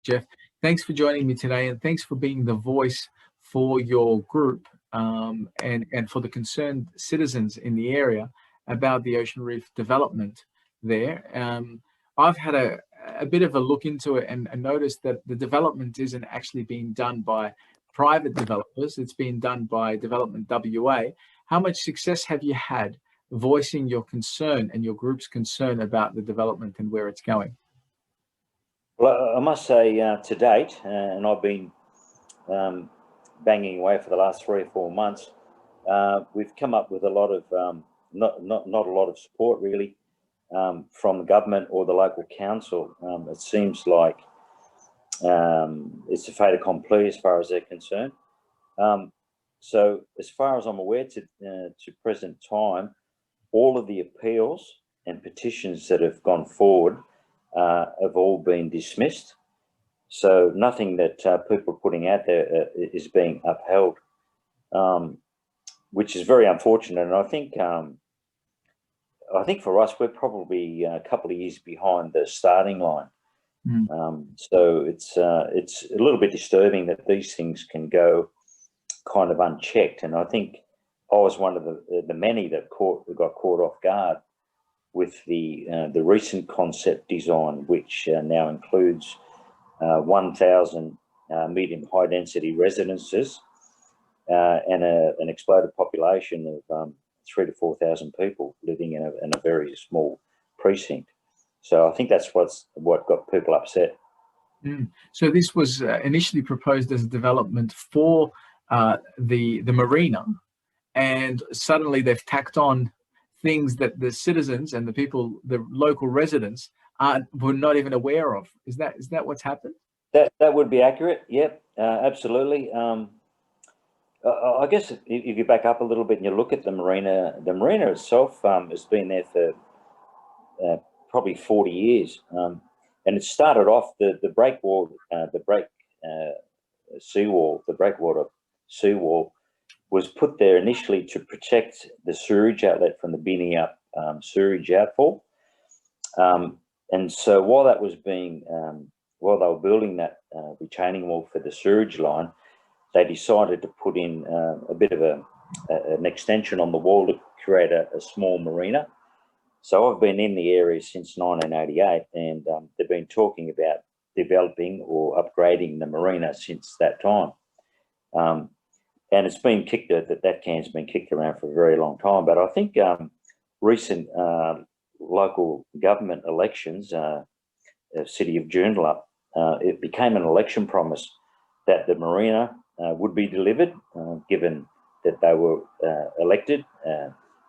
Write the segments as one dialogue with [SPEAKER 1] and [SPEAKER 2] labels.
[SPEAKER 1] Jeff. Thanks for joining me today, and thanks for being the voice for your group and for the concerned citizens in the area about the ocean reef development there. I've had a bit of a look into it and noticed that the development isn't actually being done by private developers. It's being done by Development WA. How much success have you had voicing your concern and your group's concern about the development and where it's going?
[SPEAKER 2] Well, I must say to date, and I've been banging away for the last 3 or 4 months, we've come up with a lot of, not a lot of support really from the government or the local council. It seems like it's a fait accompli as far as they're concerned. So as far as I'm aware to present time, all of the appeals and petitions that have gone forward have all been dismissed. So nothing that people are putting out there is being upheld, which is very unfortunate. And I think for us, we're probably a couple of years behind the starting line. So it's a little bit disturbing that these things can go kind of unchecked. And I think I was one of the many that got caught off guard with the recent concept design, which now includes 1,000 medium high density residences and an exploded population of 3,000 to 4,000 people living in a very small precinct. So I think that's what got people upset.
[SPEAKER 1] So this was initially proposed as a development for the marina, and suddenly they've tacked on things that the citizens and the people, the local residents, were not even aware of. Is that what's happened?
[SPEAKER 2] That would be accurate. Yep, absolutely. I guess if you back up a little bit and you look at the marina itself has been there for probably 40 years, and it started off the breakwater seawall was put there initially to protect the sewage outlet from the binning up sewage outfall. And so while that was being, while they were building that retaining wall for the sewage line, they decided to put in a bit of an extension on the wall to create a small marina. So I've been in the area since 1988, and they've been talking about developing or upgrading the marina since that time. And it's been kicked, that can's been kicked around for a very long time. But I think recent local government elections, City of Joondalup, it became an election promise that the marina would be delivered, given that they were elected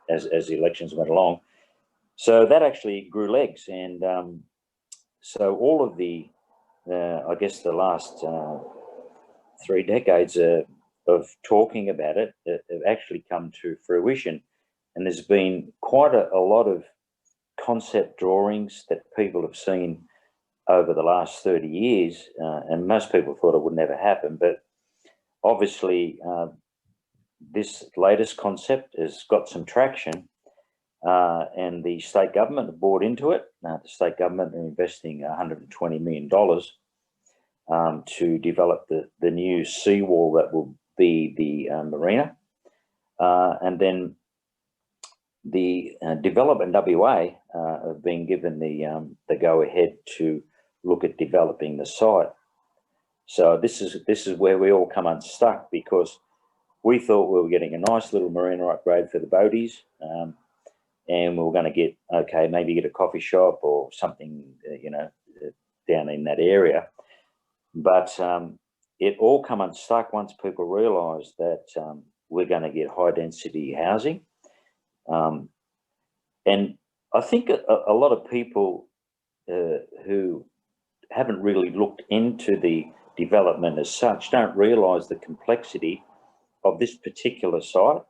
[SPEAKER 2] as the elections went along. So that actually grew legs. And so all of the, I guess the last 3 decades of talking about it have actually come to fruition. And there's been quite a lot of concept drawings that people have seen over the last 30 years. And most people thought it would never happen. But obviously, this latest concept has got some traction. And the state government have bought into it. The state government are investing $120 million to develop the new seawall that will be the marina. And then the Development WA have been given the go-ahead to look at developing the site. So this is where we all come unstuck, because we thought we were getting a nice little marina upgrade for the boaties, and we were going to get, maybe get a coffee shop or something, down in that area. But it all come unstuck once people realised that we're going to get high density housing. And I think a lot of people who haven't really looked into the development as such don't realise the complexity of this particular site.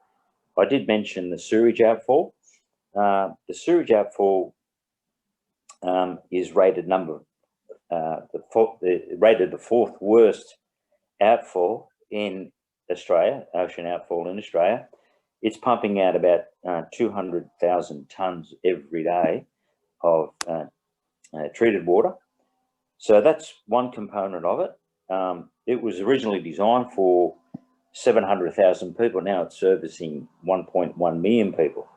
[SPEAKER 2] I did mention the sewage outfall. The sewage outfall is rated rated the 4th worst outfall in Australia, ocean outfall in Australia. It's pumping out about 200,000 tonnes every day of treated water. So that's one component of it. It was originally designed for 700,000 people. Now it's servicing 1.1 million people.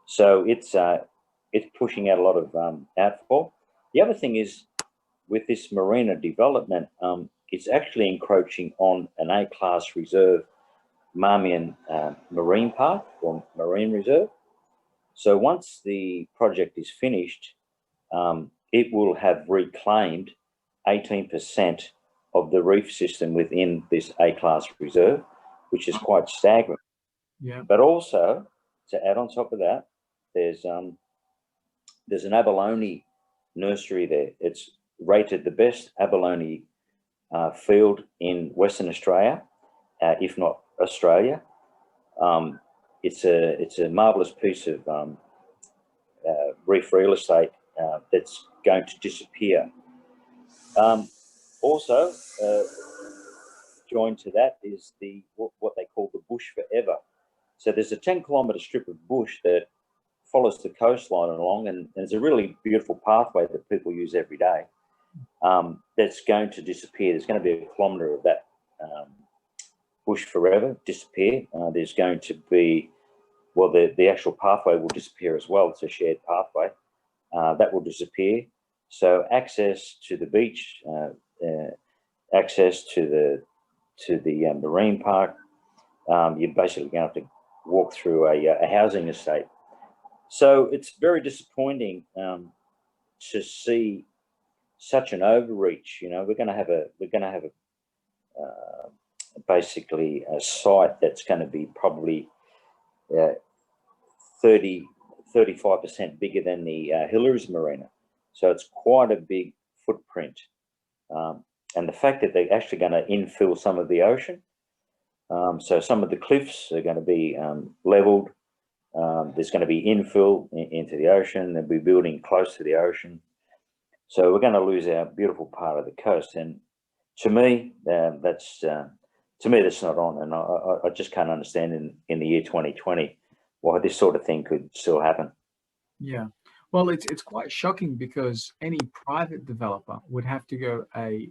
[SPEAKER 2] So it's pushing out a lot of outfall. The other thing is, with this marina development, it's actually encroaching on an A-class reserve, Marmion Marine Park or Marine Reserve. So once the project is finished, it will have reclaimed 18% of the reef system within this A-class reserve, which is quite staggering.
[SPEAKER 1] Yeah.
[SPEAKER 2] But also, to add on top of that, there's an abalone nursery there. It's rated the best abalone field in Western Australia, if not Australia. It's a marvellous piece of reef real estate that's going to disappear. Also, joined to that is what they call the bush forever. So there's a 10-kilometre strip of bush that follows the coastline along, and there's a really beautiful pathway that people use every day. That's going to disappear. There's going to be a kilometre of that bush forever disappear. There's going to be, well, the actual pathway will disappear as well. It's a shared pathway that will disappear. So access to the beach, access to the marine park, you're basically going to have to walk through a housing estate. So it's very disappointing to see such an overreach. You know, we're going to have basically a site that's going to be probably 35% bigger than the Hillary's Marina. So it's quite a big footprint. And the fact that they're actually going to infill some of the ocean. So some of the cliffs are going to be leveled. There's going to be infill into the ocean. They'll be building close to the ocean. So we're going to lose our beautiful part of the coast. And to me, that's not on. And I just can't understand in the year 2020 why this sort of thing could still happen.
[SPEAKER 1] Yeah. Well, it's quite shocking, because any private developer would have to go a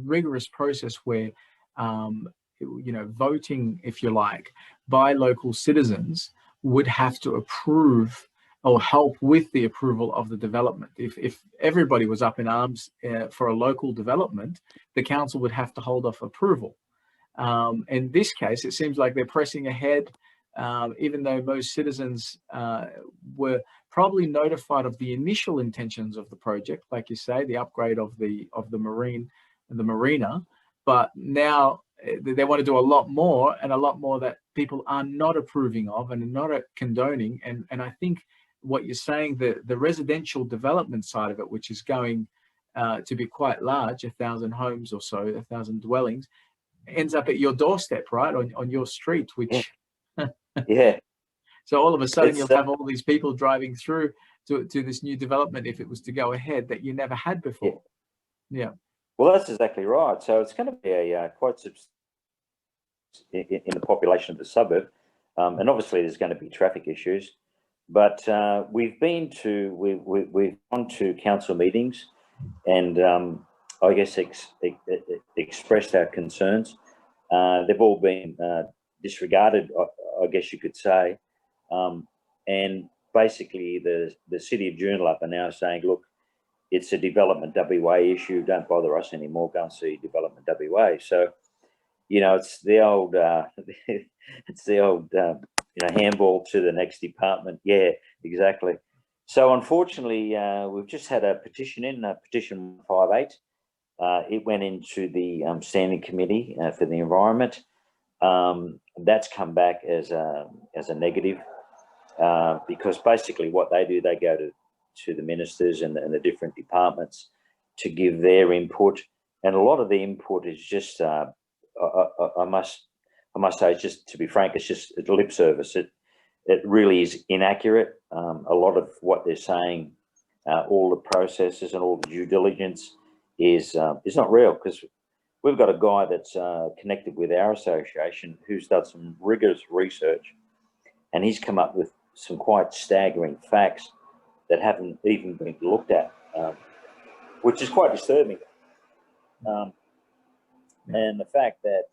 [SPEAKER 1] rigorous process where, you know, voting, if you like, by local citizens would have to approve or help with the approval of the development. If everybody was up in arms for a local development, the council would have to hold off approval. In this case, it seems like they're pressing ahead, even though most citizens were probably notified of the initial intentions of the project, like you say, the upgrade of the marine and the marina. But now they want to do a lot more, and a lot more that people are not approving of and not condoning. And I think what you're saying, the residential development side of it, which is going to be quite large, 1,000 homes or so, 1,000 dwellings, ends up at your doorstep, right, on your street, which
[SPEAKER 2] yeah.
[SPEAKER 1] So all of a sudden you'll have all these people driving through to this new development, if it was to go ahead, that you never had before. Yeah.
[SPEAKER 2] Well, that's exactly right. So it's going to be a quite in the population of the suburb, and obviously there's going to be traffic issues. But we've gone to council meetings, and I guess expressed our concerns. They've all been disregarded, I guess you could say. And basically the city of Joondalup are now saying, look, it's a development WA issue. Don't bother us anymore. Go and see development WA. So, you know, it's the old, handball to the next department. Yeah, exactly. So unfortunately, we've just had a petition in, petition 158. It went into the standing committee for the environment. That's come back as a negative, because basically what they do, they go to the ministers and the different departments to give their input, and a lot of the input is just I must say, it's just, to be frank, it's just lip service. It really is inaccurate. A lot of what they're saying, all the processes and all the due diligence is not real, because we've got a guy that's connected with our association who's done some rigorous research, and he's come up with some quite staggering facts that haven't even been looked at, which is quite disturbing. And the fact that,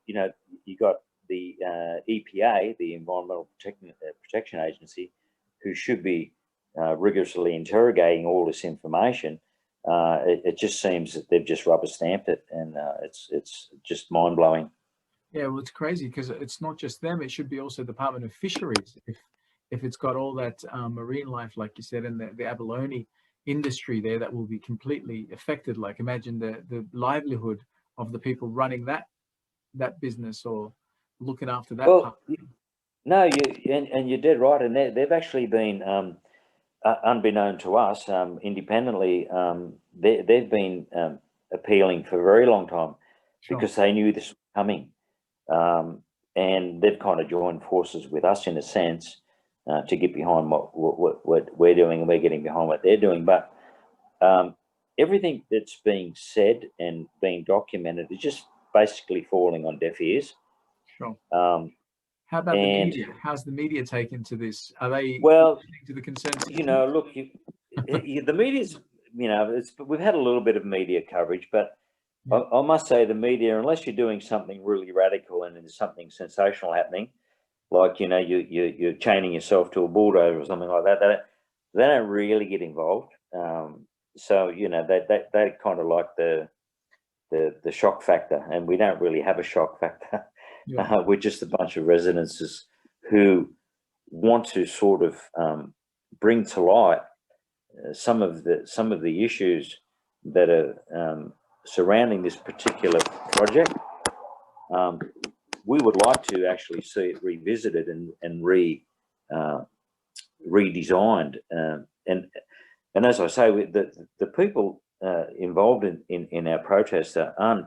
[SPEAKER 2] you know, you got the EPA, the Environmental Protection Agency, who should be rigorously interrogating all this information. It just seems that they've just rubber stamped it, and it's just mind blowing.
[SPEAKER 1] Yeah, well, it's crazy because it's not just them. It should be also Department of Fisheries if it's got all that marine life, like you said, and the abalone industry there that will be completely affected. Like, imagine the livelihood of the people running that business or looking after that part.
[SPEAKER 2] No, you're dead right, and they've actually been, unbeknown to us, independently, they've been appealing for a very long time. Sure. Because they knew this was coming, and they've kind of joined forces with us in a sense to get behind what we're doing, and we're getting behind what they're doing. But everything that's being said and being documented is just basically falling on deaf ears.
[SPEAKER 1] Sure. How about the media? How's the media taken to this? Are they listening to the concerns?
[SPEAKER 2] You know, look, the media's, you know, we've had a little bit of media coverage, but I must say the media, unless you're doing something really radical and there's something sensational happening, like, you know, you're chaining yourself to a bulldozer or something like that, they don't really get involved. So, you know, they kind of like the shock factor, and we don't really have a shock factor. We're just a bunch of residents who want to sort of bring to light some of the issues that are surrounding this particular project. We would like to actually see it revisited and redesigned. And as I say, the people involved in our protests aren't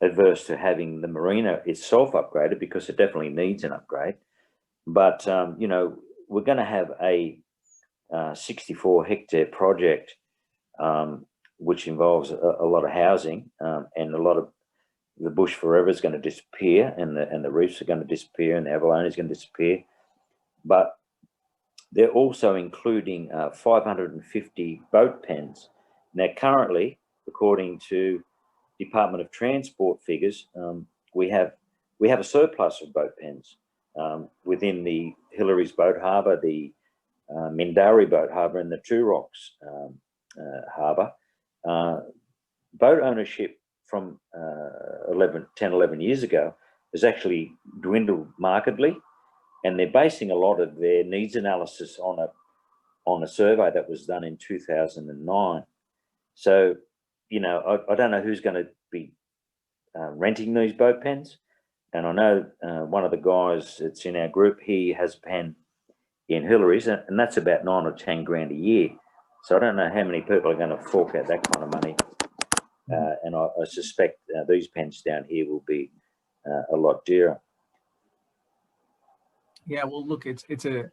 [SPEAKER 2] adverse to having the marina itself upgraded, because it definitely needs an upgrade. But you know, we're going to have a 64-hectare project, which involves a lot of housing, and a lot of the bush forever is going to disappear, and the reefs are going to disappear, and the abalone is going to disappear. But they're also including 550 boat pens. Now, currently, according to Department of Transport figures, we have a surplus of boat pens within the Hillary's boat harbour, the Mindari boat harbour, and the Two Rocks harbour. Boat ownership from 10, 11 years ago has actually dwindled markedly, and they're basing a lot of their needs analysis on a survey that was done in 2009. So, you know, I don't know who's going to be renting these boat pens. And I know one of the guys that's in our group, he has a pen in Hillary's, and that's about 9 or 10 grand a year. So I don't know how many people are going to fork out that kind of money. And I suspect these pens down here will be a lot dearer.
[SPEAKER 1] Yeah, well, look, it's a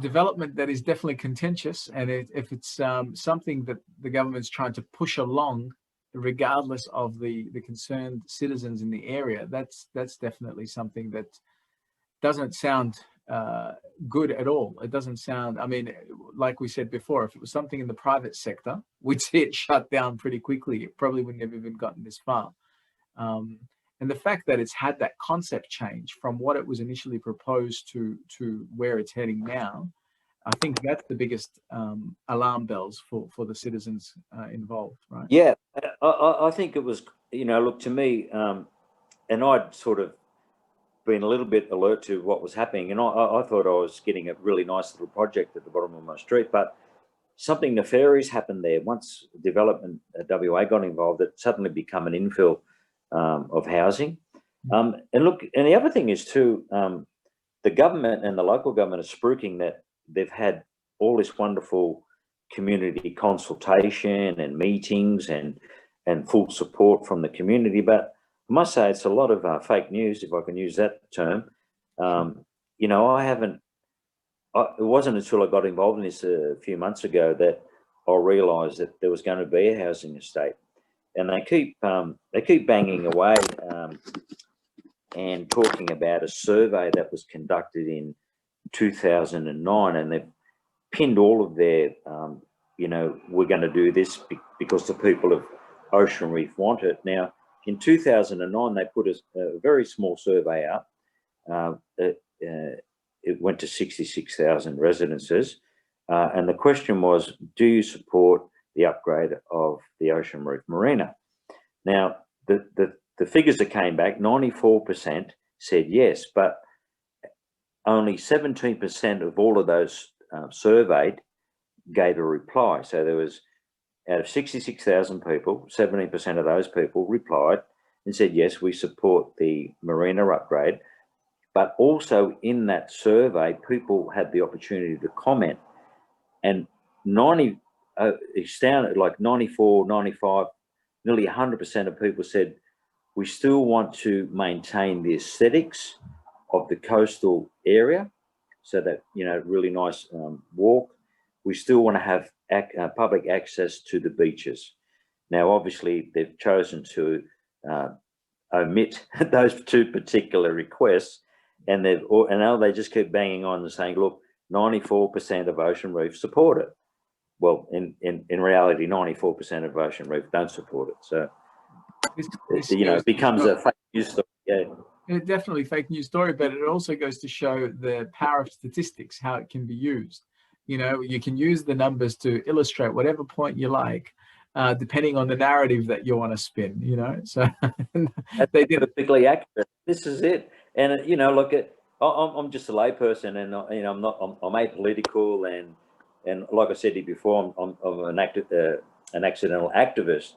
[SPEAKER 1] development that is definitely contentious, and if it's something that the government's trying to push along, regardless of the concerned citizens in the area, that's definitely something that doesn't sound good at all. It doesn't sound, I mean, like we said before, if it was something in the private sector, we'd see it shut down pretty quickly. It probably wouldn't have even gotten this far. And the fact that it's had that concept change from what it was initially proposed to where it's heading now, I think that's the biggest alarm bells for the citizens involved, right?
[SPEAKER 2] Yeah, I think it was, you know, look, to me, and I'd sort of been a little bit alert to what was happening, and I thought I was getting a really nice little project at the bottom of my street, but something nefarious happened there. Once development WA got involved, it suddenly became an infill of housing. And look, and the other thing is too, the government and the local government are spruiking that they've had all this wonderful community consultation and meetings and full support from the community, but I must say it's a lot of fake news, if I can use that term. You know, it wasn't until I got involved in this a few months ago that I realised that there was going to be a housing estate, and they keep banging away and talking about a survey that was conducted in 2009, and they've pinned all of their you know, we're going to do this because the people of Ocean Reef want it. Now, in 2009, they put a very small survey out. It went to 66,000 residences. And the question was, do you support the upgrade of the Ocean Reef Marina? Now, the figures that came back, 94% said yes, but only 17% of all of those surveyed gave a reply. So there was, out of 66,000 people, 17% of those people replied and said, yes, we support the marina upgrade. But also in that survey, people had the opportunity to comment, and 90, astounded, like 94, 95, nearly 100% of people said, we still want to maintain the aesthetics of the coastal area. So that, you know, really nice walk. We still want to have public access to the beaches. Now, obviously, they've chosen to omit those two particular requests, and now they just keep banging on and saying, look, 94% of Ocean Reef support it. Well, in reality, 94% of Ocean Reef don't support it. So, you know, it becomes a fake news story. Yeah.
[SPEAKER 1] Definitely fake news story, but it also goes to show the power of statistics, how it can be used. You know, you can use the numbers to illustrate whatever point you like, depending on the narrative that you want to spin, you know. So
[SPEAKER 2] they did perfectly accurate. This is it. And, you know, look, I'm just a layperson, and, you know, I'm apolitical, and like I said to you before, I'm an accidental activist.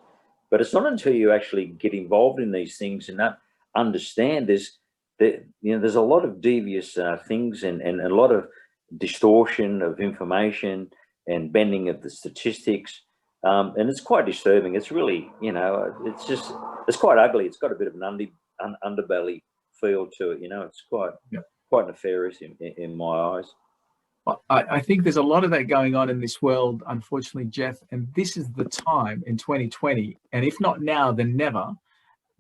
[SPEAKER 2] But it's not until you actually get involved in these things and understand there's a lot of devious things and a lot of distortion of information and bending of the statistics, and it's quite disturbing. It's really, you know, it's quite ugly. It's got a bit of an underbelly feel to it. You know, it's quite nefarious in my eyes.
[SPEAKER 1] I think there's a lot of that going on in this world, unfortunately, Jeff, and this is the time in 2020, and if not now, then never.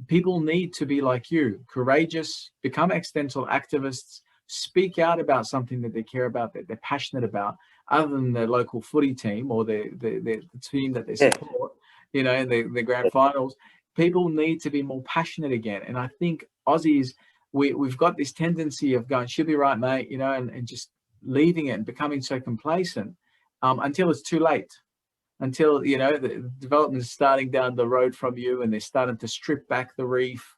[SPEAKER 1] People need to be like you, courageous, become accidental activists, speak out about something that they care about, that they're passionate about, other than their local footy team or the team that they support, you know, in the grand finals. People need to be more passionate again. And I think Aussies, we've got this tendency of going, she'll be right, mate, you know, and just leaving it and becoming so complacent until it's too late. Until, you know, the development is starting down the road from you and they're starting to strip back the reef,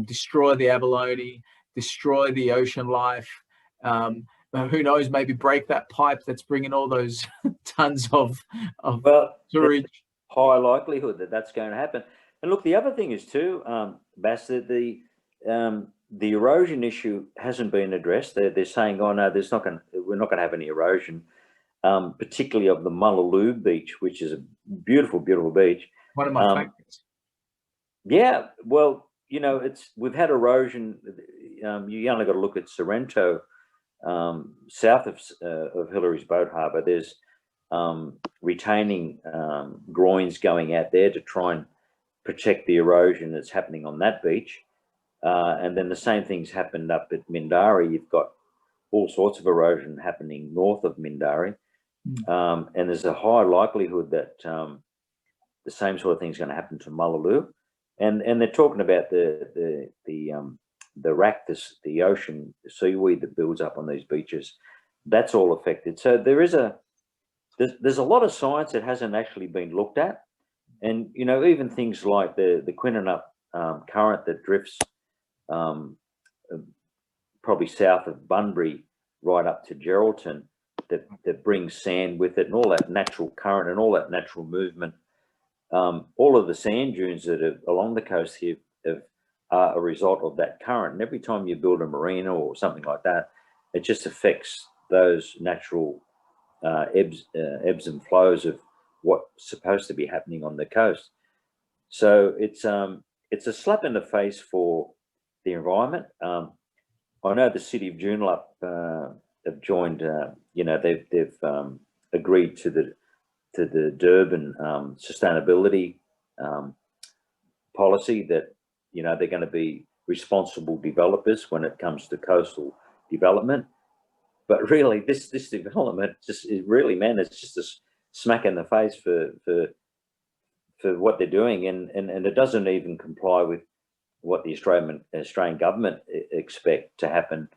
[SPEAKER 1] destroy the abalone, destroy the ocean life. Who knows, maybe break that pipe that's bringing all those tons of sewage.
[SPEAKER 2] High likelihood that that's going to happen. And look, the other thing is too, Bass, that the erosion issue hasn't been addressed. They're saying, oh no, we're not going to have any erosion. Particularly of the Mullaloo beach, which is a beautiful, beautiful beach.
[SPEAKER 1] One of my favorites.
[SPEAKER 2] Yeah, well, you know, we've had erosion. You only got to look at Sorrento, south of Hillary's Boat Harbour. There's retaining groins going out there to try and protect the erosion that's happening on that beach. And then the same thing's happened up at Mindarie. You've got all sorts of erosion happening north of Mindarie. And there's a high likelihood that the same sort of thing is going to happen to Mullaloo, and they're talking about the wrack, the ocean seaweed that builds up on these beaches. That's all affected. So there's a lot of science that hasn't actually been looked at, and you know, even things like the Quinninup current that drifts probably south of Bunbury right up to Geraldton. That brings sand with it, and all that natural current and all that natural movement. All of the sand dunes that are along the coast here are a result of that current. And every time you build a marina or something like that, it just affects those natural ebbs and flows of what's supposed to be happening on the coast. So it's a slap in the face for the environment. I know the city of Joondalup have joined. You know, they've agreed to the Durban sustainability policy that, you know, they're going to be responsible developers when it comes to coastal development. But really, this development just is really, man, it's just smack in the face for what they're doing, and it doesn't even comply with what the Australian government expect to happen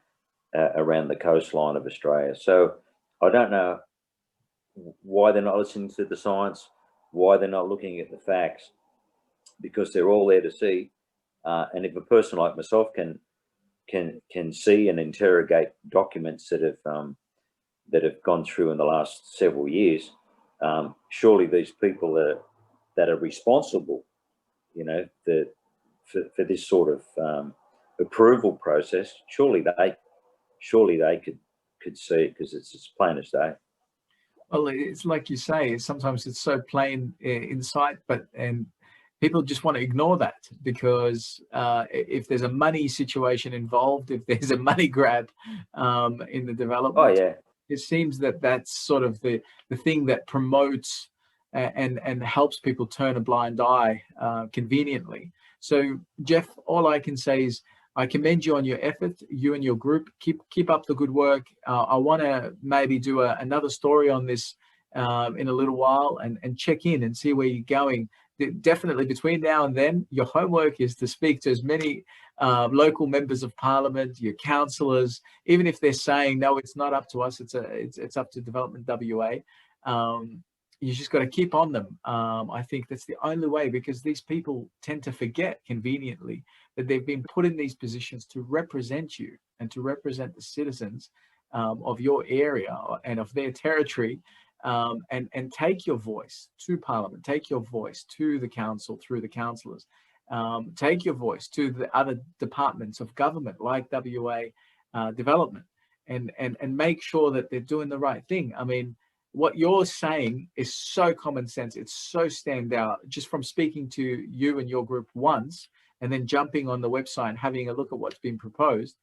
[SPEAKER 2] around the coastline of Australia. So I don't know why they're not listening to the science, why they're not looking at the facts, because they're all there to see. And if a person like myself can see and interrogate documents that have gone through in the last several years, surely these people that are responsible, you know, for this sort of approval process, surely they could see it, because it's as plain as day.
[SPEAKER 1] Well, it's like you say, sometimes it's so plain in sight, and people just want to ignore that, because if there's a money situation involved, if there's a money grab in the development,
[SPEAKER 2] Oh yeah,
[SPEAKER 1] it seems that that's sort of the thing that promotes and helps people turn a blind eye conveniently. So, Jeff, all I can say is I commend you on your effort, you and your group. Keep up the good work. I want to maybe do another story on this in a little while, and check in and see where you're going. Definitely between now and then, your homework is to speak to as many local members of parliament, your councillors, even if they're saying, no, it's not up to us, it's up to Development WA. You just got to keep on them. I think that's the only way, because these people tend to forget conveniently that they've been put in these positions to represent you and to represent the citizens of your area and of their territory, and take your voice to Parliament, take your voice to the council through the councillors, take your voice to the other departments of government like WA Development, and make sure that they're doing the right thing. I mean, what you're saying is so common sense. It's so stand out just from speaking to you and your group once, and then jumping on the website and having a look at what's been proposed.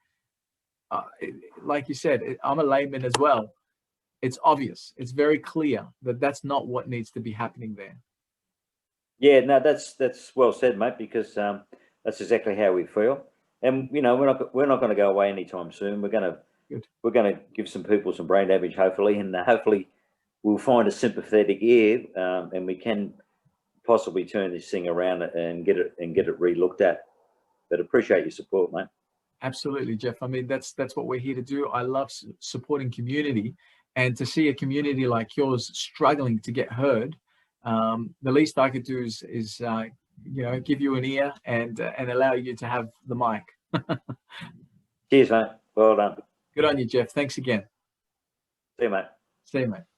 [SPEAKER 1] Like you said, I'm a layman as well. It's obvious. It's very clear that that's not what needs to be happening there.
[SPEAKER 2] Yeah, no, that's well said, mate. Because that's exactly how we feel, and you know, we're not going to go away anytime soon. We're going to give some people some brain damage, hopefully, and hopefully we'll find a sympathetic ear, and we can possibly turn this thing around and get it re-looked at. But appreciate your support, mate.
[SPEAKER 1] Absolutely, Jeff. I mean, that's what we're here to do. I love supporting community, and to see a community like yours struggling to get heard, the least I could do is you know, give you an ear and allow you to have the mic.
[SPEAKER 2] Cheers, mate. Well done.
[SPEAKER 1] Good on you, Jeff. Thanks again.
[SPEAKER 2] See you, mate.
[SPEAKER 1] See you, mate.